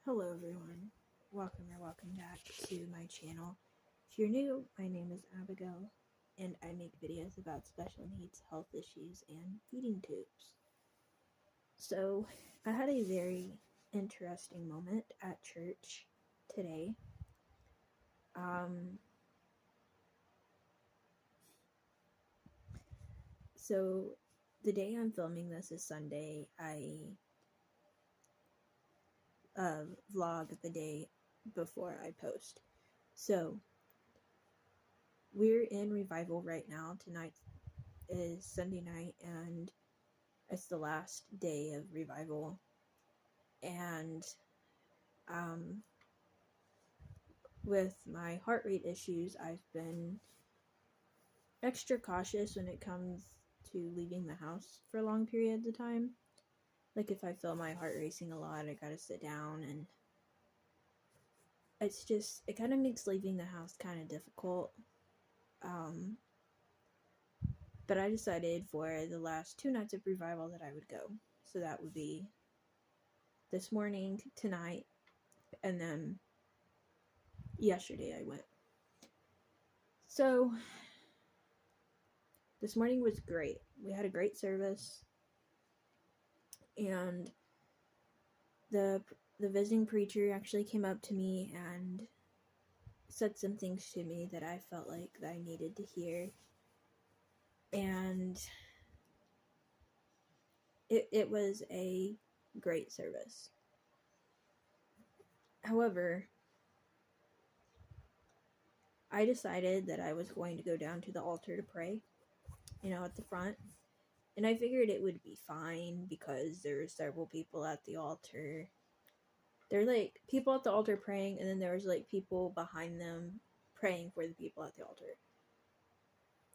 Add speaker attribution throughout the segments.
Speaker 1: Hello everyone, welcome back to my channel. If you're new, my name is Abigail and I make videos about special needs, health issues, and feeding tubes. So I had a very interesting moment at church today. So the day I'm filming this is Sunday. I vlog the day before I post. So we're in revival right now. Tonight is Sunday night and it's the last day of revival. And with my heart rate issues, I've been extra cautious when it comes to leaving the house for long periods of time. Like if I feel my heart racing a lot, I gotta sit down, and it kind of makes leaving the house kind of difficult. But I decided for the last 2 nights of revival that I would go. So that would be this morning, tonight, and then yesterday I went. So this morning was great. We had a great service, and the visiting preacher actually came up to me and said some things to me that I felt like that I needed to hear. And it was a great service. However, I decided that I was going to go down to the altar to pray, at the front. And I figured it would be fine because there were several people at the altar. There were like people at the altar praying, and then there was like people behind them praying for the people at the altar.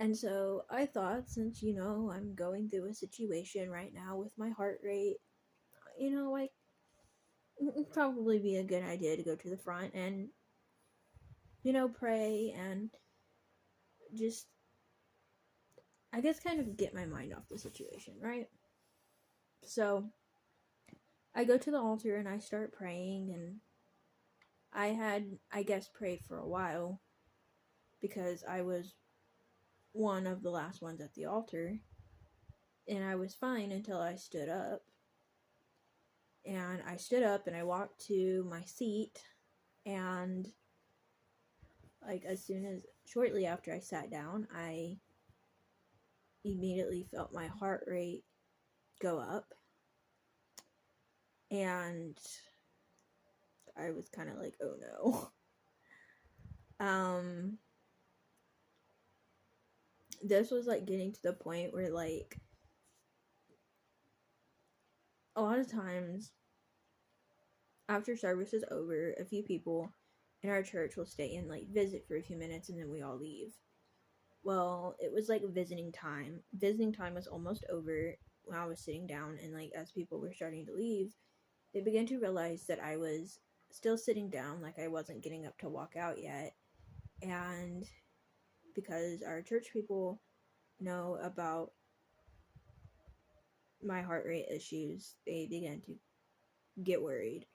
Speaker 1: And so I thought, since I'm going through a situation right now with my heart rate, like it'd probably be a good idea to go to the front and pray and just, I guess, kind of get my mind off the situation, right? So I go to the altar and I start praying, and I had, I guess, prayed for a while because I was one of the last ones at the altar, and I was fine until I stood up. And I stood up and I walked to my seat, and like shortly after I sat down, I immediately felt my heart rate go up, and I was kind of like, oh no. This was like getting to the point where, like, a lot of times after service is over, a few people in our church will stay and like visit for a few minutes, and then we all leave. Well, it was like visiting time. Visiting time was almost over when I was sitting down, and like as people were starting to leave, they began to realize that I was still sitting down, like I wasn't getting up to walk out yet. And because our church people know about my heart rate issues, they began to get worried.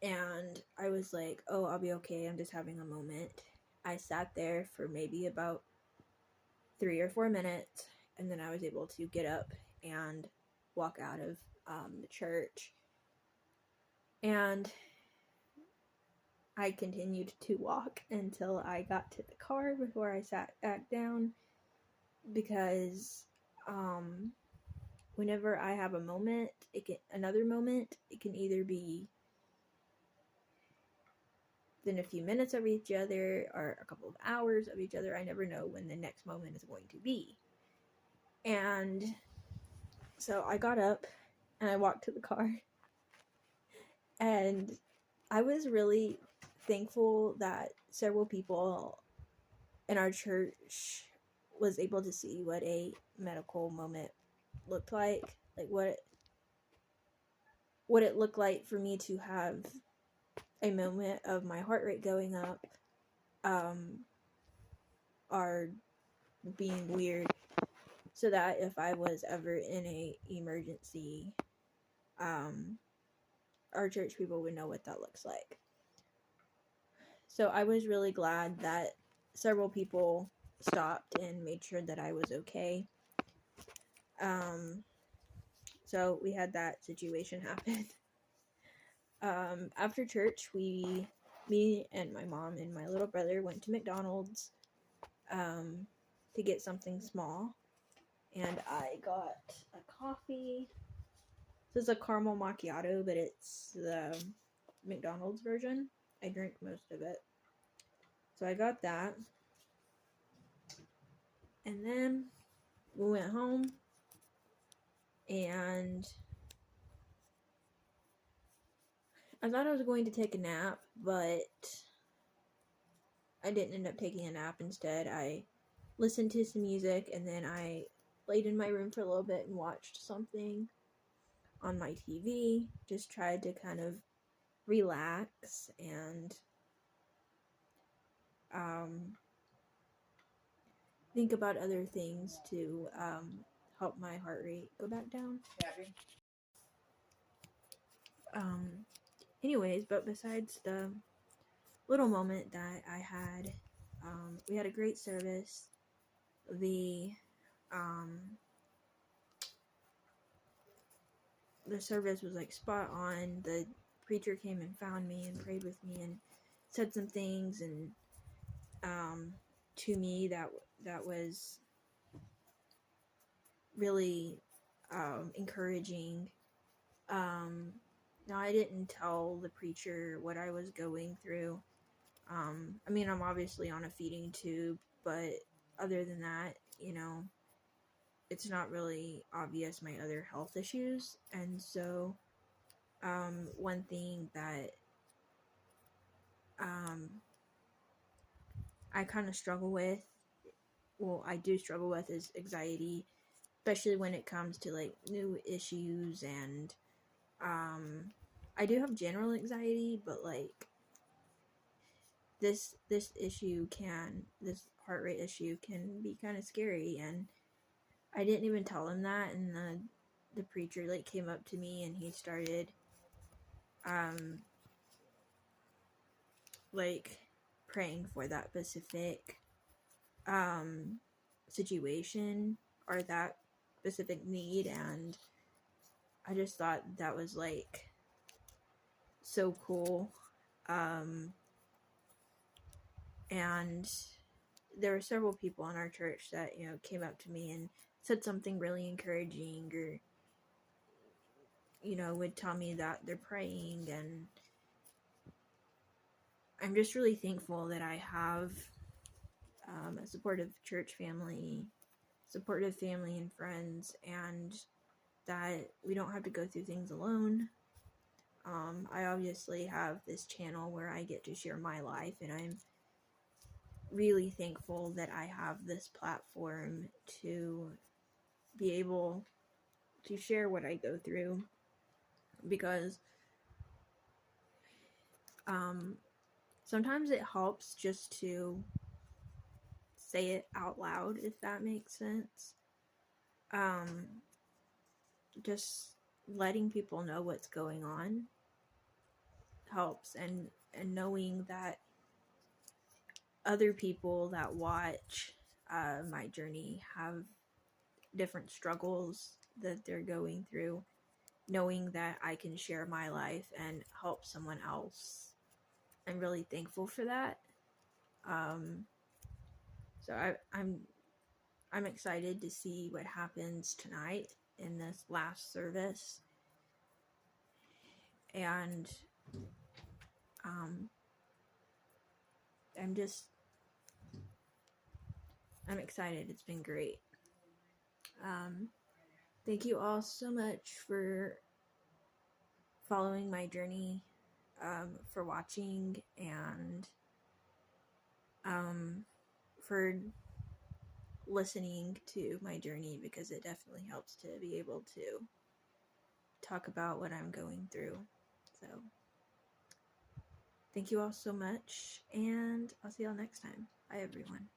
Speaker 1: And I was like, oh, I'll be okay. I'm just having a moment. I sat there for maybe about 3 or 4 minutes, and then I was able to get up and walk out of the church. And I continued to walk until I got to the car before I sat back down, because whenever I have another moment, it can either be within a few minutes of each other or a couple of hours of each other. I never know when the next moment is going to be. And so I got up and I walked to the car, and I was really thankful that several people in our church was able to see what a medical moment looked like what it looked like for me to have a moment of my heart rate going up, or being weird, so that if I was ever in a emergency, our church people would know what that looks like. So I was really glad that several people stopped and made sure that I was okay. So we had that situation happen. After church, me and my mom and my little brother went to McDonald's to get something small. And I got a coffee. This is a caramel macchiato, but it's the McDonald's version. I drink most of it. So I got that. And then we went home. And I thought I was going to take a nap, but I didn't end up taking a nap. Instead, I listened to some music, and then I laid in my room for a little bit and watched something on my TV. Just tried to kind of relax and think about other things to help my heart rate go back down. Anyways, but besides the little moment that I had, we had a great service. The service was like spot on. The preacher came and found me and prayed with me and said some things and to me that was really encouraging. Now I didn't tell the preacher what I was going through. I mean, I'm obviously on a feeding tube, but other than that, you know, it's not really obvious my other health issues. And so one thing that I kind of struggle with, well, I do struggle with, is anxiety, especially when it comes to like new issues. And I do have general anxiety, but like this heart rate issue can be kind of scary. And I didn't even tell him that, and the preacher like came up to me and he started like praying for that specific situation or that specific need. And I just thought that was like so cool. And there were several people in our church that, you know, came up to me and said something really encouraging, or, you know, would tell me that they're praying. And I'm just really thankful that I have a supportive church family, supportive family and friends, and that we don't have to go through things alone. I obviously have this channel where I get to share my life, and I'm really thankful that I have this platform to be able to share what I go through, because sometimes it helps just to say it out loud, if that makes sense. Just letting people know what's going on helps, and knowing that other people that watch my journey have different struggles that they're going through, knowing that I can share my life and help someone else. I'm really thankful for that. So I'm excited to see what happens tonight in this last service. And I'm excited. It's been great. Thank you all so much for following my journey, for watching, and for listening to my journey, because it definitely helps to be able to talk about what I'm going through. So thank you all so much, and I'll see y'all next time. Bye, everyone.